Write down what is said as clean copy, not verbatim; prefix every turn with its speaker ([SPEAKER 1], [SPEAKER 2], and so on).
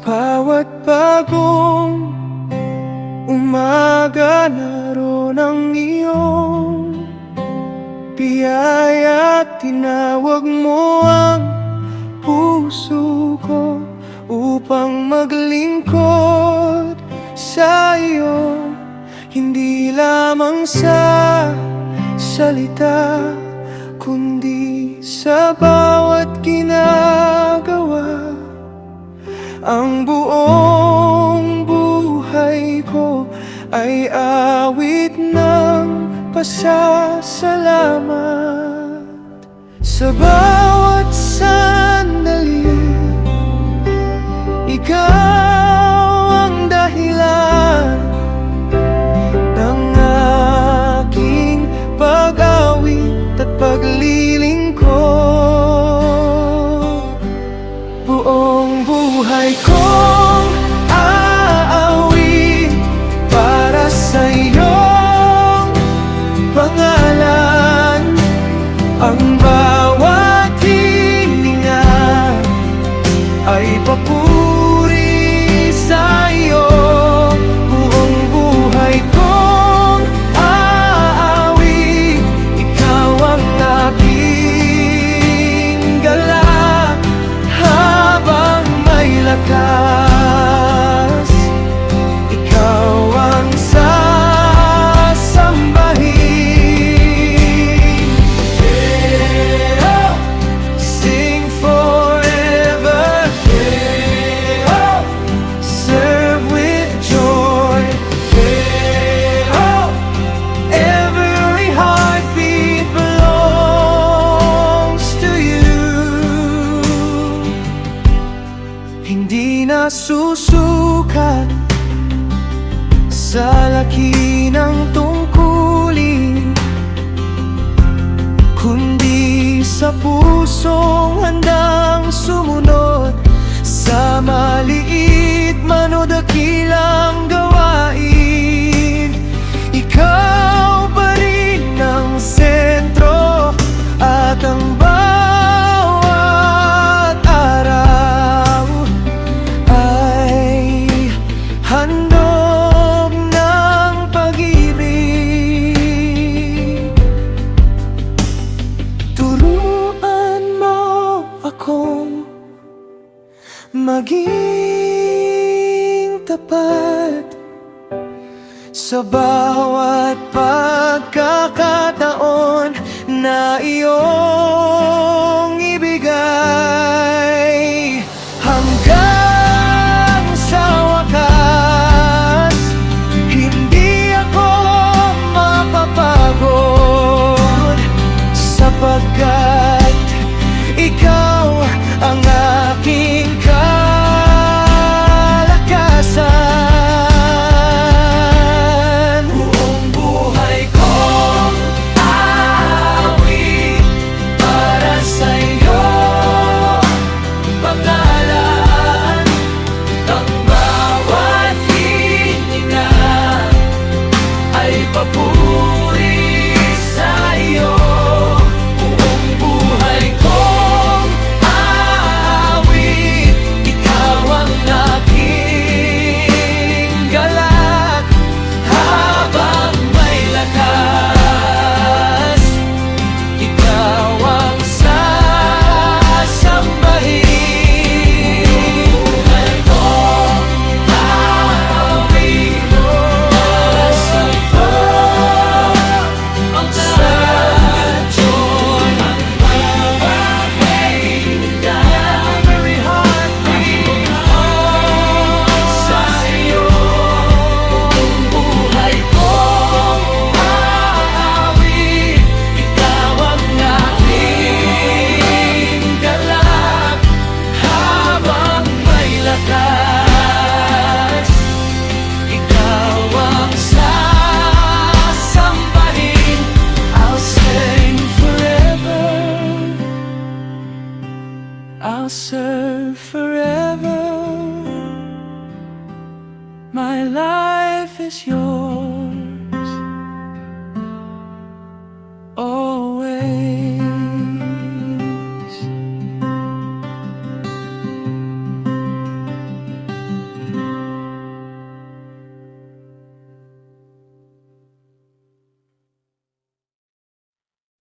[SPEAKER 1] Bawat bagong umaga naroon ang iyong biyaya. Tinawag mo ang puso ko upang maglingkod sa iyo, hindi lamang sa salita, kundi sa bawat ginagawa. Ang buong buhay ko ay awit ng pasasalamat. Sa bawat sandali, ikaw ang dahilan ng aking pag-awit at paglilingkod. Buong buhay kong aawit para sa iyong pangalan. Ang bawat hininga ay papuri sa iyo. Buong buhay kong aawit, ikaw ang aking galak. Habang may lakas, ikaw ang sasambahin. Sing forever, serve with joy. Every heartbeat belongs to you. Hindi na susukat sa laki ng tungkulin, kundi sa pusong handang sumunod sa maliit man o dakilang gawain. Ikaw pa rin ang sentro at ang bawat araw ay handog ng pag-ibig. Turuan mo akong maging tapat sa bawat pagkakataon na iyong ibigay. Hanggang sa wakas, hindi ako mapapagod, sapagkat ikaw ang aking kalakasan. Buong buhay kong aawit para sa iyo pangalan. Ang bawat hininga ay papuri sa iyo. Buong buhay kong aawit, ikaw ang aking galak. Habang may lakas, ikaw ang sasambahin. Buhay kong aawit para sa iyo ang joy. Ang bawat hininga, every heartbeat sa iyo. Buong buhay kong aawit, ikaw ang aking galak. Habang may lakas, ikaw ang sasambahin. I'll sing forever, I'll serve forever. My life is yours.